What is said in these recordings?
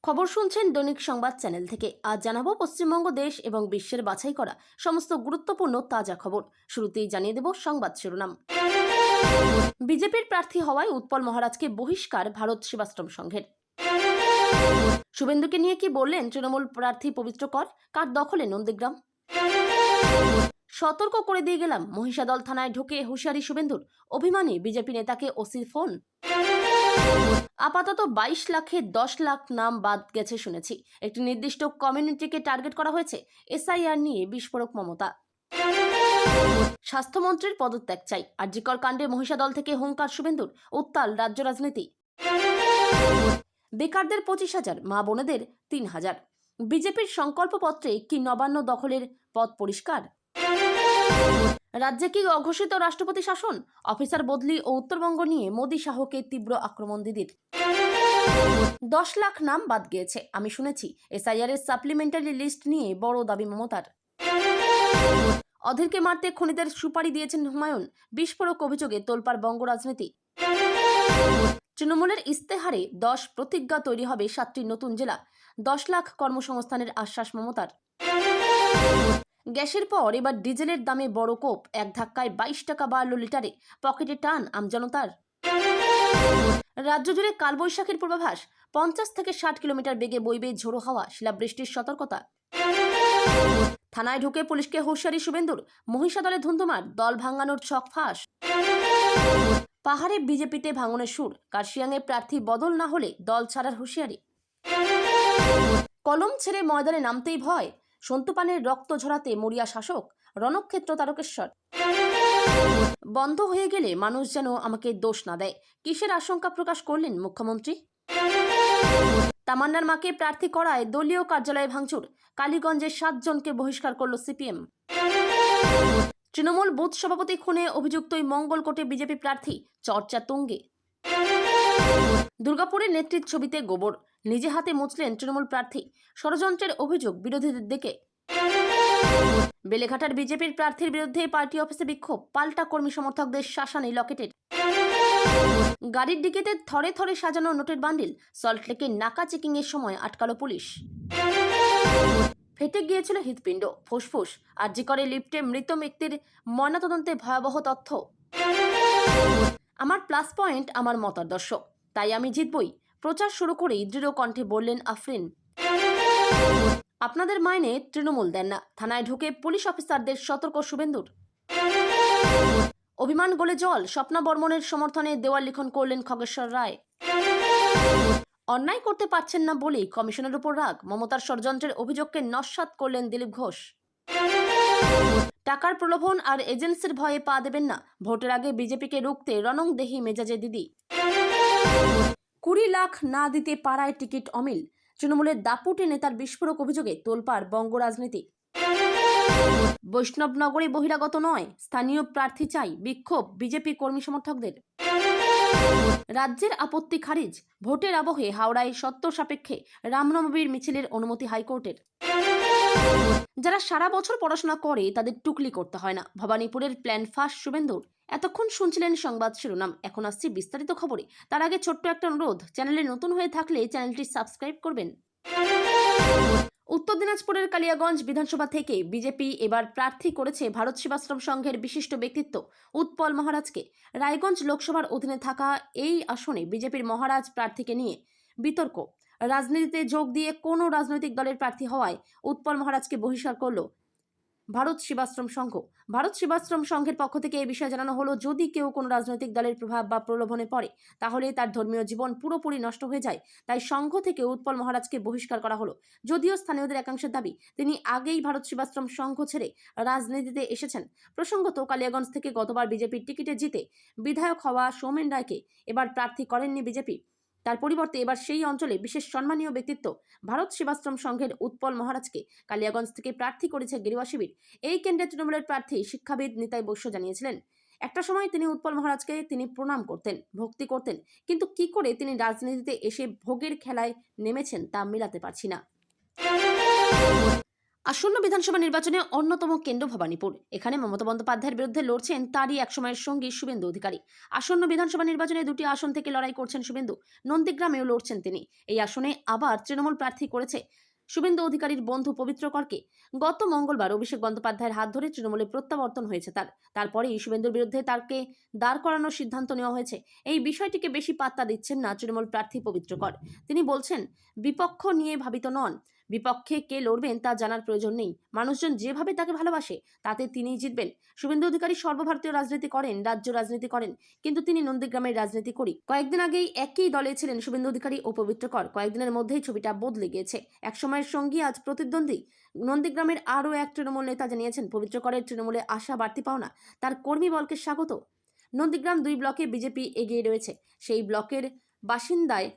খবর শুনছেন দৈনিক সংবাদ চ্যানেল থেকে। আজ জানাবো পশ্চিমবঙ্গ দেশ এবং বিশ্বের বাছাই করা সমস্ত গুরুত্বপূর্ণ তাজা খবর। শুরুতেই জানিয়ে দেব সংবাদ শিরোনাম। বিজেপির প্রার্থী হওয়ায় উৎপল মহারাজকে বহিষ্কার ভারত সেবাশ্রম সংঘের। শুভেন্দুকে নিয়ে কি বললেন তৃণমূল প্রার্থী পবিত্র কর, কার দখলে নন্দীগ্রাম। সতর্ক করে দিয়ে গেলাম, মহিষাদল থানায় ঢুকে হুঁশিয়ারি শুভেন্দুর, অভিমানী বিজেপি নেতাকে ওসির ফোন। আপাতত 22 লাখে 10 লাখ নাম বাদ গেছে শুনেছি। একটি নির্দিষ্ট কমিউনিটিকে টার্গেট করা হয়েছে। এসআইআর নিয়ে বিস্ফোরক মমতা। স্বাস্থ্যমন্ত্রীর পদত্যাগ চাই, আরজিকর কাণ্ডে মহিষাদল থেকে হুঙ্কার শুভেন্দুর, উত্তাল রাজ্য রাজনীতি। বেকারদের 25,000, মা বোনেদের 3,000। বিজেপির সংকল্পপত্রে কি নবান্ন দখলের পথ পরিষ্কার? রাজ্যে কি অঘোষিত রাষ্ট্রপতি শাসন? অফিসার বদলি ও উত্তরবঙ্গ নিয়ে মোদী শাহকে তীব্র আক্রমণ দিদির। 10 লাখ নাম বাদ গিয়েছে, আমি শুনেছি। এসআইআর এর সাপ্লিমেন্টারি লিস্ট নিয়ে বড় দাবি মমতার। অধীরকে মারতে খুনিদের সুপারি দিয়েছেন হুমায়ুন, বিস্ফোরক অভিযোগে তোলপাড় বঙ্গ রাজনীতি। তৃণমূলের ইস্তেহারে 10 প্রতিজ্ঞা তৈরি হবে 7টি নতুন জেলা, 10 লাখ কর্মসংস্থানের আশ্বাস মমতার। গ্যাসের পর এবার ডিজেলের দামে বড় কোপ, এক ধাক্কায় 22 টাকা বাড়ল লিটারে, পকেটে টান আমজনতার। রাজ্য জুড়ে কালবৈশাখীর পূর্বাভাস, 50 থেকে 60 কিলোমিটার বেগে বইবে ঝোড়ো হাওয়া, শিলাবৃষ্টির সতর্কতা। থানায় ঢুকে পুলিশকে হুঁশিয়ারি শুভেন্দুর, মহিষাদলে ধুন্ধুমার, দল ভাঙানোর ছক ফাঁস। পাহাড়ে বিজেপিতে ভাঙনের সুর, কার্শিয়াংয়ে প্রার্থী বদল না হলে দল ছাড়ার হুঁশিয়ারি। কলম ছেড়ে ময়দানে নামতেই ভয়, সন্তুপানের রক্ত ঝরাতে মরিয়া শাসক, রণক্ষেত্র তারকেশ্বর। বন্ধ হয়ে গেলে মানুষ যেন আমাকে দোষ না দেয়, কিসের আশঙ্কা প্রকাশ করলেন মুখ্যমন্ত্রী। তামান্নার মাকে প্রার্থী করায় দলীয় কার্যালয়ে ভাঙচুর, কালীগঞ্জে 7 জনকে বহিষ্কার করল সিপিএম। তৃণমূল বুথ সভাপতি খুনে অভিযুক্তই মঙ্গলকোটে বিজেপি প্রার্থী, চর্চা তুঙ্গে। দুর্গাপুরের নেত্রীর ছবিতে গোবর, নিজে হাতে মুছলেন তৃণমূল প্রার্থী, ষড়যন্ত্রের অভিযোগ বিরোধীদের দিকে। বেলেঘাটার বিজেপির প্রার্থীর বিরুদ্ধে পার্টি অফিসে বিক্ষোভ, পাল্টা কর্মী সমর্থকদের শাসানি লকেটের। গাড়ির ডিকিতে থরে থরে সাজানো নোটের বান্ডিল, সল্টলেকে নাকা চেকিং এর সময় আটকালো পুলিশ। ফেটে গিয়েছিল হৃৎপিণ্ড, ফুসফুস, আরজিকরে লিফটে মৃত ব্যক্তির ময়নাতদন্তে ভয়াবহ তথ্য। আমার প্লাস পয়েন্ট আমার মতাদর্শ, তাই আমি জিতবই, প্রচার শুরু করেই দৃঢ় কণ্ঠে বললেন আফরিন। আপনাদের মাইনে তৃণমূল দেন না, থানায় ঢুকে পুলিশ অফিসারদের সতর্ক শুভেন্দুর। অভিমান গলে জল, স্বপ্না বর্মনের সমর্থনে দেওয়াল লিখন করলেন খগেশ্বর রায়। অন্যায় করতে পারছেন না বলেই কমিশনের উপর রাগ, মমতার ষড়যন্ত্রের অভিযোগকে নস্যাৎ করলেন দিলীপ ঘোষ। টাকার প্রলোভন আর এজেন্সির ভয়ে পা দেবেন না, ভোটের আগে বিজেপিকে রুখতে রণং দেহি মেজাজে দিদি। 20 লাখ না দিতে পারায় টিকিট অমিল, তৃণমূলের দাপুটে নেতার বিস্ফোরক অভিযোগে তোলপাড় বঙ্গ রাজনীতি। বৈষ্ণবনগরে বহিরাগত নয়, স্থানীয় প্রার্থী চাই, বিক্ষোভ বিজেপি কর্মী সমর্থকদের। রাজ্যের আপত্তি খারিজ, ভোটের আবহে হাওড়ায় সত্য সাপেক্ষে রামনবমীর মিছিলের অনুমতি হাইকোর্টের। যারা সারা বছর পড়াশোনা করে তাদের টুকলি করতে হয় না, ভবানীপুরের প্ল্যান ফাঁস শুভেন্দুর। এতক্ষণ শুনছিলেন সংবাদ শিরোনাম, এখন আসছি বিস্তারিত খবরে। তার আগে ছোট্ট একটা অনুরোধ, চ্যানেলে নতুন হয়ে থাকলে চ্যানেলটি সাবস্ক্রাইব করবেন। উত্তর দিনাজপুরের কালিয়াগঞ্জ বিধানসভা থেকে বিজেপি এবার প্রার্থী করেছে ভারত সেবাশ্রম সংঘের বিশিষ্ট ব্যক্তিত্ব উৎপল মহারাজকে। রায়গঞ্জ লোকসভার অধীনে থাকা এই আসনে বিজেপির মহারাজ প্রার্থীকে নিয়ে বিতর্ক। রাজনীতিতে যোগ দিয়ে কোনো রাজনৈতিক দলের প্রার্থী হওয়ায় উৎপল মহারাজকে বহিষ্কার করল ভারত সেবাশ্রম সংঘ। ভারত সেবাশ্রম সংঘের পক্ষ থেকে এই বিষয়ে জানানো হলো, যদি কেউ কোনো রাজনৈতিক দলের প্রভাব বা প্রলোভনে পড়ে তাহলে তার ধর্মীয় জীবন পুরোপুরি নষ্ট হয়ে যায়। তাই সংঘ থেকে উৎপল মহারাজকে বহিষ্কার করা হলো। যদিও স্থানীয়দের একাংশের দাবি তিনি আগেই ভারত সেবাশ্রম সংঘ ছেড়ে রাজনীতিতে এসেছেন। প্রসঙ্গত, কালিয়াগঞ্জ থেকে গতবার বিজেপির টিকিটে জিতে বিধায়ক হওয়া সৌমেন রায়কে এবার প্রার্থী করেননি বিজেপি। তার পরিবর্তে এবার সেই অঞ্চলে বিশেষ সম্মানীয় ব্যক্তিত্ব ভারত সেবাশ্রম সংঘের উৎপল মহারাজকে কালিয়াগঞ্জ থেকে প্রার্থী করেছে গেরুয়া শিবির। এই কেন্দ্রে তৃণমূলের প্রার্থী শিক্ষাবিদ নিতাই বৈশ্য জানিয়েছিলেন, একটা সময় তিনি উৎপল মহারাজকে প্রণাম করতেন, ভক্তি করতেন, কিন্তু কি করে তিনি রাজনীতিতে এসে ভোগের খেলায় নেমেছেন তা মেলাতে পারছি না। আসন্ন বিধানসভা নির্বাচনে অন্যতম কেন্দ্র ভবানীপুর। এখানে মমতা বন্দ্যোপাধ্যায়ের বিরুদ্ধে লড়ছেন তারই একসময়ের সঙ্গী শুভেন্দু অধিকারী। আসন্ন বিধানসভা নির্বাচনে দুটি আসন থেকে লড়াই করছেন শুভেন্দু। নন্দীগ্রামেও লড়ছেন তিনি। এই আসনে আবার তৃণমূল প্রার্থী করেছে শুভেন্দু অধিকারীর বন্ধু পবিত্র করকে। গত মঙ্গলবার অভিষেক বন্দ্যোপাধ্যায়ের হাত ধরে তৃণমূলে প্রত্যাবর্তন হয়েছে তারপরেই শুভেন্দুর বিরুদ্ধে তাকে দাঁড় করানোর সিদ্ধান্ত নেওয়া হয়েছে। এই বিষয়টিকে বেশি পাত্তা দিচ্ছেন না তৃণমূল প্রার্থী পবিত্র কর। তিনি বলছেন, বিপক্ষ নিয়ে ভাবিত নন। বিপক্ষে কে লড়বেন তা জানার প্রয়োজন নেই। মানুষজন যেভাবে তাকে ভালোবাসে তাতে তিনিই জিতবেন। শুভেন্দু অধিকারী সর্বভারতীয় রাজনীতি করেন, রাজ্য রাজনীতি করেন, কিন্তু তিনি নন্দীগ্রামের রাজনীতি করি। কয়েকদিন আগেই একই দলে ছিলেন শুভেন্দু অধিকারী ও পবিত্র কর। কয়েকদিনের মধ্যেই ছবিটা বদলে গিয়েছে। একসময়ের সঙ্গী আজ প্রতিদ্বন্দ্বী। নন্দীগ্রামের আরও এক তৃণমূল নেতা জানিয়েছেন, পবিত্র করের তৃণমূলে আশা বাড়তি পাওনা, তার কর্মী বলকে স্বাগত। নন্দীগ্রাম 2 ব্লকে বিজেপি এগিয়ে রয়েছে। সেই ব্লকের বাসিন্দায়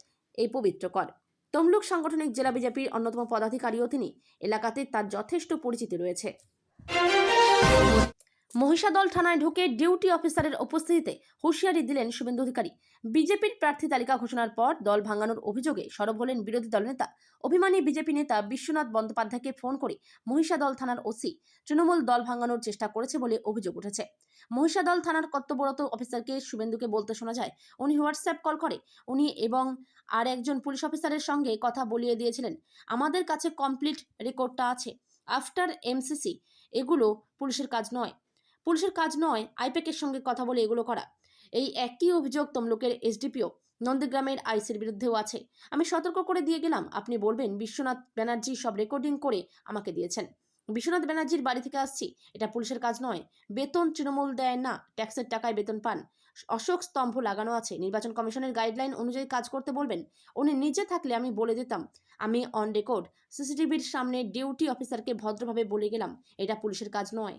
এই পবিত্র কর। তমলুক সাংগঠনিক জেলা বিজেপির অন্যতম পদাধিকারীও তিনি। এলাকাতে তার যথেষ্ট পরিচিতি রয়েছে। মহিষাদল থানায় ঢুকে ডিউটি অফিসারের উপস্থিতিতে হুঁশিয়ারি দিলেন শুভেন্দু অধিকারী। বিজেপির প্রার্থী তালিকা ঘোষণার পর দল ভাঙানোর অভিযোগে সরব হলেন বিরোধী দলনেতা। অভিমানী বিজেপি নেতা বিশ্বনাথ বন্দ্যোপাধ্যায়কে ফোন করে মহিষাদল থানার ওসি তৃণমূল দল ভাঙানোর চেষ্টা করেছে বলে অভিযোগ উঠেছে। মহিষাদল থানার কর্তব্যরত অফিসারকে শুভেন্দুকে বলতে শোনা যায়, উনি হোয়াটসঅ্যাপ কল করে উনি এবং আর একজন পুলিশ অফিসারের সঙ্গে কথা বলিয়ে দিয়েছিলেন। আমাদের কাছে কমপ্লিট রেকর্ডটা আছে। আফটার এমসিসি এগুলো পুলিশের কাজ নয়। আইপ্যাকের সঙ্গে কথা বলে এগুলো করা। এই একই অভিযোগ তমলুকের এসডিপিও নন্দীগ্রামের আইসির বিরুদ্ধেও আছে। আমি সতর্ক করে দিয়ে গেলাম, আপনি বলবেন বিশ্বনাথ ব্যানার্জি সব রেকর্ডিং করে আমাকে দিয়েছেন। বিশ্বনাথ ব্যানার্জির বাড়ি থেকে আসছি, এটা পুলিশের কাজ নয়। বেতন তৃণমূল দেয় না, ট্যাক্সের টাকায় বেতন পান। অশোক স্তম্ভ লাগানো আছে, নির্বাচন কমিশনের গাইডলাইন অনুযায়ী কাজ করতে বলবেন। উনি নিজে থাকলে আমি বলে দিতাম। আমি অন রেকর্ড সিসিটিভির সামনে ডিউটি অফিসারকে ভদ্রভাবে বলে গেলাম, এটা পুলিশের কাজ নয়।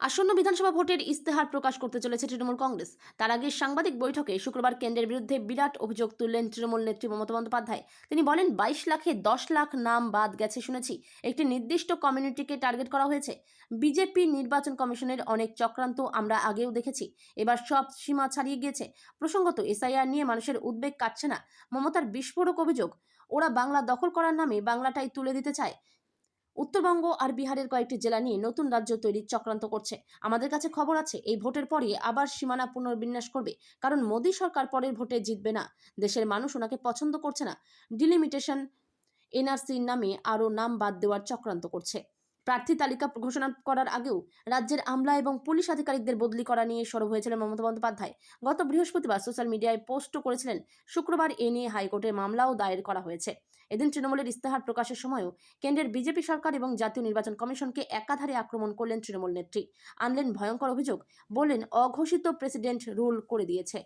আসন্ন বিধানসভা ভোটের ইস্তেহার প্রকাশ করতে চলেছে তৃণমূল কংগ্রেস। তার আগে সাংবাদিক বৈঠকে শুক্রবার কেন্দ্রের বিরুদ্ধে বিরাট অভিযোগ তুললেন তৃণমূল নেত্রী মমতা বন্দ্যোপাধ্যায়। তিনি বলেন, 22 লাখে 10 লাখ নাম বাদ গেছে শুনেছি। একটি নির্দিষ্ট কমিউনিটিকে টার্গেট করা হয়েছে। বিজেপি নির্বাচন কমিশনের অনেক চক্রান্ত আমরা আগেও দেখেছি। এবার সব সীমা ছাড়িয়ে গিয়েছে। প্রসঙ্গত, এসআইআর নিয়ে মানুষের উদ্বেগ কাটছে না। মমতার বিস্ফোরক অভিযোগ, ওরা বাংলা দখল করার নামে বাংলাটাই তুলে দিতে চায়। উত্তরবঙ্গ আর বিহারের কয়েকটি জেলা নিয়ে নতুন রাজ্য তৈরির চক্রান্ত করছে। আমাদের কাছে খবর আছে, এই ভোটের পরই আবার সীমানা পুনর্বিন্যাস করবে, কারণ মোদী সরকার পরের ভোটে জিতবে না। দেশের মানুষ ওনাকে পছন্দ করছে না। ডিলিমিটেশন, এনআরসির নামে আরও নাম বাদ দেওয়ার চক্রান্ত করছে। প্রার্থী তালিকা ঘোষণা করার আগেও রাজ্যের আমলা এবং পুলিশ আধিকারিকদের বদলি করা নিয়ে সরব হয়েছিলেন মমতা বন্দ্যোপাধ্যায়। গত বৃহস্পতিবার সোশ্যাল মিডিয়ায় পোস্টও করেছিলেন। শুক্রবার এ নিয়ে হাইকোর্টে মামলাও দায়ের করা হয়েছে। এদিন তৃণমূলের ইস্তেহার প্রকাশের সময়ও কেন্দ্রের বিজেপি সরকার এবং জাতীয় নির্বাচন কমিশনকে একাধারে আক্রমণ করলেন তৃণমূল নেত্রী। আনলেন ভয়ঙ্কর অভিযোগ, বললেন অঘোষিত প্রেসিডেন্ট রুল করে দিয়েছে।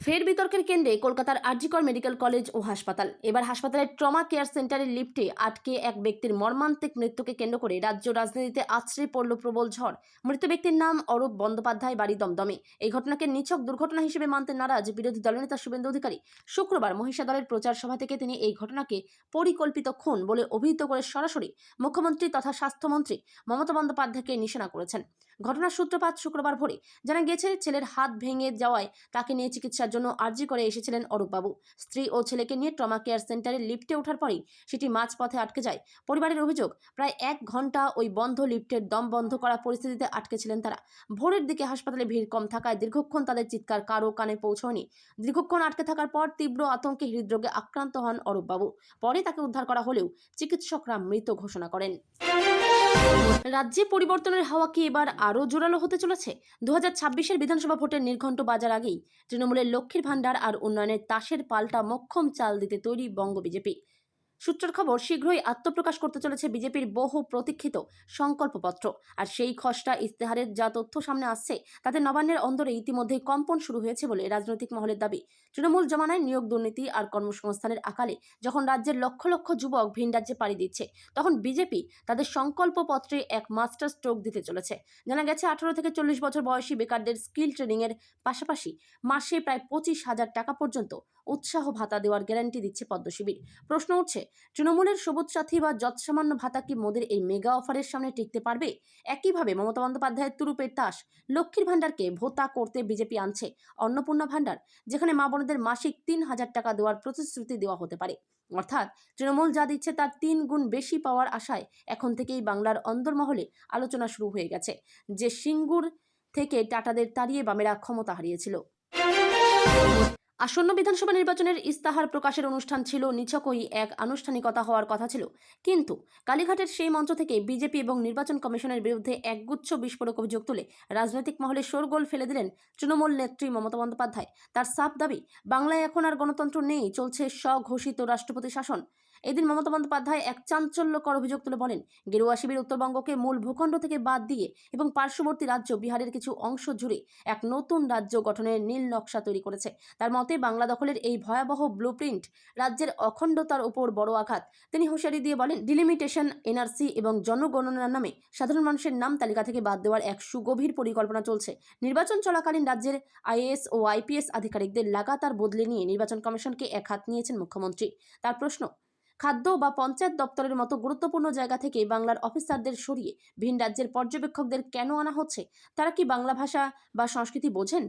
ফের বিতর্কের কেন্দ্রে কলকাতার আরজিকর মেডিকেল কলেজ ও হাসপাতাল। এবার হাসপাতালের ট্রমা কেয়ার সেন্টারের লিফটে আটকে এক ব্যক্তির মর্মান্তিক মৃত্যুকে কেন্দ্র করে রাজ্য রাজনীতিতে আছড়ে পড়ল প্রবল ঝড়। মৃত ব্যক্তির নাম অরূপ বন্দ্যোপাধ্যায়, বাড়ি দমদমে। এই ঘটনাকে নিছক দুর্ঘটনা হিসেবে মানতে নারাজ বিরোধী দলনেতা শুভেন্দু অধিকারী। শুক্রবার মহিষাদলের প্রচার সভা থেকে তিনি এই ঘটনাকে পরিকল্পিত খুন বলে অভিহিত করে সরাসরি মুখ্যমন্ত্রী তথা স্বাস্থ্যমন্ত্রী মমতা বন্দ্যোপাধ্যায়কে নিশানা করেছেন। ঘটনার সূত্রপাত শুক্রবার ভোরে। জানা গেছে, ছেলের হাত ভেঙে যাওয়ায় তাকে নিয়ে চিকিৎসার জন্য আরজি করে এসেছিলেন অরূপবাবু। স্ত্রী ও ছেলেকে নিয়ে ট্রমা কেয়ার সেন্টারে লিফটে ওঠার পরেই সেটি মাঝপথে আটকে যায়। পরিবারের অভিযোগ, প্রায় 1 ঘন্টা ওই বন্ধ লিফটের দম বন্ধ করা পরিস্থিতিতে আটকে ছিলেন তারা। ভোরের দিকে হাসপাতালে ভিড় কম থাকায় দীর্ঘক্ষণ তাদের চিৎকার কারো কানে পৌঁছয়নি। দীর্ঘক্ষণ আটকে থাকার পর তীব্র আতঙ্কে হৃদরোগে আক্রান্ত হন অরূপবাবু। পরে তাকে উদ্ধার করা হলেও চিকিৎসকরা মৃত ঘোষণা করেন। রাজ্যে পরিবর্তনের হাওয়া কি এবার আরও জোরালো হতে চলেছে? 2026-এর বিধানসভা ভোটের নির্ঘণ্ট বাজার আগেই তৃণমূলের লক্ষ্মীর ভাণ্ডার আর উন্নয়নের তাসের পাল্টা মোক্ষম চাল দিতে তৈরি বঙ্গ বিজেপি। সূত্রের খবর, শীঘ্রই আত্মপ্রকাশ করতে চলেছে বিজেপির বহু প্রতীক্ষিত সংকল্পপত্র। আর সেই খসড়া ইস্তেহারের যা তথ্য সামনে আসছে তাতে নবান্নের অন্দরে ইতিমধ্যেই কম্পন শুরু হয়েছে বলে রাজনৈতিক মহলের দাবি। তৃণমূল জমানায় নিয়োগ দুর্নীতি আর কর্মসংস্থানের আকালে যখন রাজ্যের লক্ষ লক্ষ যুবক ভিন রাজ্যে পাড়ি দিচ্ছে, তখন বিজেপি তাদের সংকল্পপত্রে এক মাস্টার স্ট্রোক দিতে চলেছে। জানা গেছে, 18 থেকে 40 বছর বয়সী বেকারদের স্কিল ট্রেনিংয়ের পাশাপাশি মাসে প্রায় 25,000 টাকা পর্যন্ত উৎসাহ ভাতা দেওয়ার গ্যারান্টি দিচ্ছে পদ্ম শিবির। প্রশ্ন উঠছে, তৃণমূলের সবুজ সাথী বা যৎসামান্য ভাতা কি মোদীর এই মেগা অফারের সামনে টিকতে পারবে? একইভাবে মমতা বন্দ্যোপাধ্যায়ের তুরুপের তাস লক্ষ্মীর ভাণ্ডারকে ভোতা করতে বিজেপি আনছে অন্নপূর্ণা ভাণ্ডার, যেখানে মা বোনদের মাসিক ৩,০০০ টাকা দেওয়ার প্রতিশ্রুতি দেওয়া হতে পারে। অর্থাৎ তৃণমূল যা দিচ্ছে তার ৩ গুণ বেশি পাওয়ার আশায় এখন থেকেই বাংলার অন্দরমহলে আলোচনা শুরু হয়ে গেছে যে সিঙ্গুর থেকে টাটাদের তাড়িয়ে বামেরা ক্ষমতা হারিয়েছিল। আসন্ন বিধানসভা নির্বাচনের ইস্তাহার প্রকাশের অনুষ্ঠান ছিল নিছকই এক আনুষ্ঠানিকতা হওয়ার কথা ছিল, কিন্তু কালীঘাটের সেই মঞ্চ থেকে বিজেপি এবং নির্বাচন কমিশনের বিরুদ্ধে একগুচ্ছ বিস্ফোরক অভিযোগ তুলে রাজনৈতিক মহলে শোরগোল ফেলে দিলেন তৃণমূল নেত্রী মমতা বন্দ্যোপাধ্যায়। তার সাফ দাবি, বাংলায় এখন আর গণতন্ত্র নেই, চলছে স্বঘোষিত রাষ্ট্রপতি শাসন। এদিন মমতা বন্দ্যোপাধ্যায় এক চাঞ্চল্যকর অভিযোগ তুলে বলেন, গেরুয়া শিবির উত্তরবঙ্গকে মূল ভূখণ্ড থেকে বাদ দিয়ে এবং পার্শ্ববর্তী রাজ্য বিহারের কিছু অংশ জুড়ে এক নতুন রাজ্য গঠনের নীল নকশা তৈরি করেছে। তার মতে বাংলা দখলের এই ভয়াবহ ব্লুপ্রিন্ট রাজ্যের অখণ্ডতার উপর বড় আঘাত। তিনি হুঁশিয়ারি দিয়ে বলেন, ডিলিমিটেশন, এনআরসি এবং জনগণনার নামে সাধারণ মানুষের নাম তালিকা থেকে বাদ দেওয়ার এক সুগভীর পরিকল্পনা চলছে। নির্বাচন চলাকালীন রাজ্যের আইএএস ও আইপিএস আধিকারিকদের লাগাতার বদলে নিয়ে নির্বাচন কমিশনকে এক হাত নিয়েছেন মুখ্যমন্ত্রী। তার প্রশ্ন, খাদ্য বা পঞ্চায়েত দপ্তরের মতো গুরুত্বপূর্ণ জায়গা থেকে বাংলার অফিসারদের সরিয়ে ভিন রাজ্যের পর্যবেক্ষকদের কেন আনা হচ্ছে? তারা কি বাংলা ভাষা বা সংস্কৃতি বোঝেন?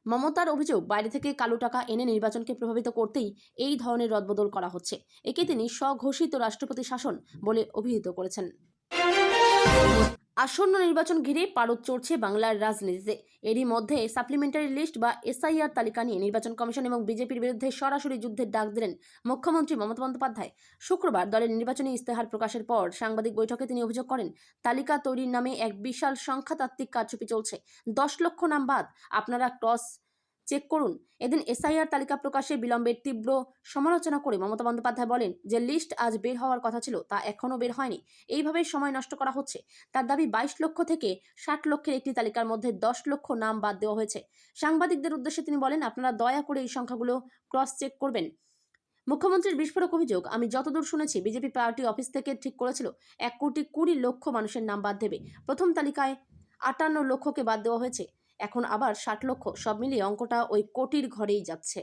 মমতার অভিযোগ, বাইরে থেকে কালো টাকা এনে নির্বাচনকে প্রভাবিত করতেই এই ধরনের রদবদল করা হচ্ছে। একে তিনি স্বঘোষিত রাষ্ট্রপতি শাসন বলে অভিহিত করেছেন। আসন্ন নির্বাচন ঘিরে পারদ চড়ছে বাংলার রাজনীতিতে। এরই মধ্যে সাপ্লিমেন্টারি লিস্ট বা এসআইআর তালিকা নিয়ে নির্বাচন কমিশন এবং বিজেপির বিরুদ্ধে সরাসরি যুদ্ধের ডাক দিলেন মুখ্যমন্ত্রী মমতা বন্দ্যোপাধ্যায়। শুক্রবার দলের নির্বাচনী ইস্তেহার প্রকাশের পর সাংবাদিক বৈঠকে তিনি অভিযোগ করেন, তালিকা তৈরির নামে এক বিশাল সংখ্যাতাত্ত্বিক কারচুপি চলছে। 10 লক্ষ নাম বাদ, আপনারা ক্রস চেক করুন। এদিন এসআইআর তালিকা প্রকাশে বিলম্বের তীব্র সমালোচনা করে মমতা বন্দ্যোপাধ্যায় বলেন যে লিস্ট আজ বের হওয়ার কথা ছিল, তা এখনও বের হয়নি। এইভাবে সময় নষ্ট করা হচ্ছে। তার দাবি, 22 লক্ষ থেকে 60 লক্ষের একটি তালিকার মধ্যে 10 লক্ষ নাম বাদ দেওয়া হয়েছে। সাংবাদিকদের উদ্দেশ্যে তিনি বলেন, আপনারা দয়া করে এই সংখ্যাগুলো ক্রস চেক করবেন। মুখ্যমন্ত্রীর বিস্ফোরক অভিযোগ, আমি যতদূর শুনেছি বিজেপি পার্টি অফিস থেকে ঠিক করেছিল 1,20,00,000 মানুষের নাম বাদ দেবে। প্রথম তালিকায় 58 লক্ষকে বাদ দেওয়া হয়েছে, এখন আবার 60 লক্ষ। সব মিলিয়ে অঙ্কটা ওই কোটির ঘরেই যাচ্ছে।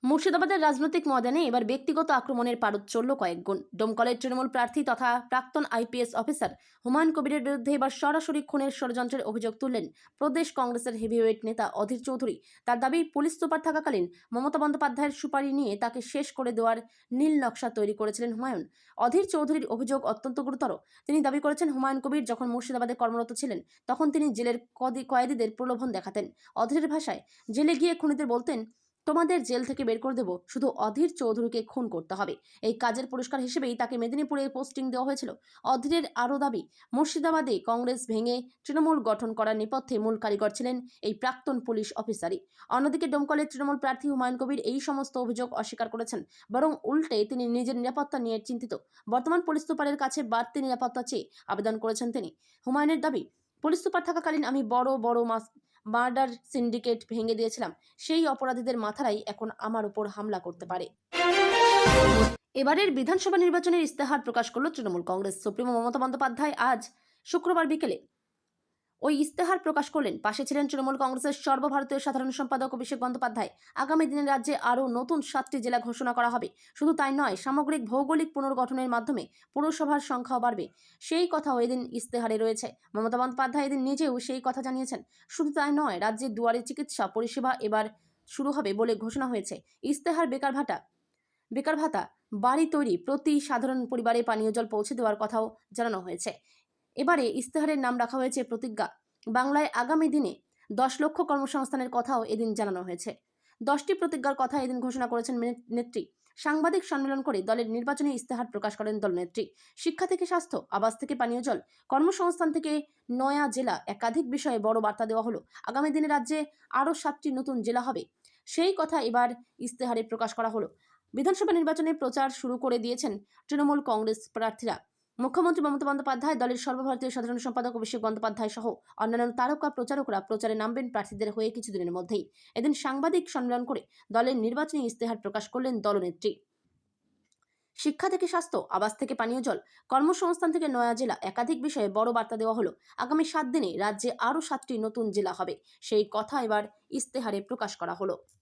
মুর্শিদাবাদের রাজনৈতিক ময়দানে এবার ব্যক্তিগত আক্রমণের পারদ চলল কয়েক গুণ। ডোমকলের তৃণমূল প্রার্থী তথা প্রাক্তন আইপিএস অফিসার হুমায়ুন কবিরের বিরুদ্ধে এবার সরাসরি খুনের ষড়যন্ত্রের অভিযোগ তুললেন প্রদেশ কংগ্রেসের হেভিওয়েট নেতা অধীর চৌধুরী। তার দাবি, পুলিশ সুপার থাকাকালীন মমতা বন্দ্যোপাধ্যায়ের সুপারি নিয়ে তাকে শেষ করে দেওয়ার নীল নকশা তৈরি করেছিলেন হুমায়ুন। অধীর চৌধুরীর অভিযোগ অত্যন্ত গুরুতর। তিনি দাবি করেছেন, হুমায়ুন কবির যখন মুর্শিদাবাদে কর্মরত ছিলেন তখন তিনি জেলের কয়েদিদের প্রলোভন দেখাতেন। অধীরের ভাষায়, জেলে গিয়ে খুনিদের বলতেন, তোমাদের জেল থেকে বের করে দেব, শুধু অধীর চৌধুরীকে খুন করতে হবে। এই কাজের পুরস্কার হিসেবেই তাকে মেদিনীপুরে পোস্টিং দেওয়া হয়েছিল। অধীরের আরও দাবি, মুর্শিদাবাদে কংগ্রেস ভেঙে তৃণমূল গঠন করার নেপথ্যে মূল কারিগর ছিলেন এই প্রাক্তন পুলিশ অফিসারই। অন্যদিকে ডোমকলের তৃণমূল প্রার্থী হুমায়ুন কবির এই সমস্ত অভিযোগ অস্বীকার করেছেন, বরং উল্টে তিনি নিজের নিরাপত্তা নিয়ে চিন্তিত। বর্তমান পুলিশ সুপারের কাছে বাড়তি নিরাপত্তা চেয়ে আবেদন করেছেন তিনি। হুমায়ুনের দাবি, পুলিশ সুপার থাকাকালীন আমি বড় বড় মার্ডার সিন্ডিকেট ভেঙে দিয়েছিলাম। সেই অপরাধীদের মাথারাই এখন আমার উপর হামলা করতে পারে। এবারের বিধানসভা নির্বাচনের ইস্তেহার প্রকাশ করল তৃণমূল কংগ্রেস। সুপ্রিমো মমতা বন্দ্যোপাধ্যায় আজ শুক্রবার বিকেলে ওই ইস্তেহার প্রকাশ করলেন। পাশে ছিলেন তৃণমূল কংগ্রেসের সর্বভারতীয় সাধারণ সম্পাদক অভিষেক বন্দ্যোপাধ্যায়। আগামী দিনে রাজ্যে আরও নতুন 7টি জেলা ঘোষণা করা হবে। শুধু তাই নয়, সামগ্রিক ভৌগোলিক পুনর্গঠনের মাধ্যমে পুরসভার সংখ্যাও বাড়বে, সেই কথাও এদিন ইস্তেহারে রয়েছে। মমতা বন্দ্যোপাধ্যায় এদিন নিজেও সেই কথা জানিয়েছেন। শুধু তাই নয়, রাজ্যে দুয়ারে চিকিৎসা পরিষেবা এবার শুরু হবে বলে ঘোষণা হয়েছে। ইস্তেহার বেকার ভাতা, বাড়ি তৈরি, প্রতি সাধারণ পরিবারে পানীয় জল পৌঁছে দেওয়ার কথাও জানানো হয়েছে। এবারে ইস্তেহারের নাম রাখা হয়েছে প্রতিজ্ঞা। বাংলায় আগামী দিনে 10 লক্ষ কর্মসংস্থানের কথাও এদিন জানানো হয়েছে। 10টি প্রতিজ্ঞার কথা এদিন ঘোষণা করেছেন নেত্রী। সাংবাদিক সম্মেলন করে দলের নির্বাচনী ইস্তেহার প্রকাশ করেন দলনেত্রী। শিক্ষা থেকে স্বাস্থ্য, আবাস থেকে পানীয় জল, কর্মসংস্থান থেকে নয়া জেলা, একাধিক বিষয়ে বড় বার্তা দেওয়া হলো। আগামী দিনে রাজ্যে আরও 7টি নতুন জেলা হবে, সেই কথা এবার ইস্তেহারে প্রকাশ করা হলো। বিধানসভা নির্বাচনে প্রচার শুরু করে দিয়েছেন তৃণমূল কংগ্রেস প্রার্থীরা। মুখ্যমন্ত্রী মমতা বন্দ্যোপাধ্যায়, দলের সর্বভারতীয় সাধারণ সম্পাদক অভিষেক বন্দ্যোপাধ্যায় সহ অন্যান্য তারকা প্রচারকরা প্রচারে নামবেন প্রার্থীদের হয়ে কিছুদিনের মধ্যেই। এদিন সাংবাদিক সম্মেলন করে দলের নির্বাচনী ইস্তেহার প্রকাশ করলেন দলনেত্রী। শিক্ষা থেকে স্বাস্থ্য, আবাস থেকে পানীয় জল, কর্মসংস্থান থেকে নয়া জেলা, একাধিক বিষয়ে বড় বার্তা দেওয়া হলো। আগামী 7 দিনে রাজ্যে আরও 7টি নতুন জেলা হবে, সেই কথা এবার ইস্তেহারে প্রকাশ করা হলো।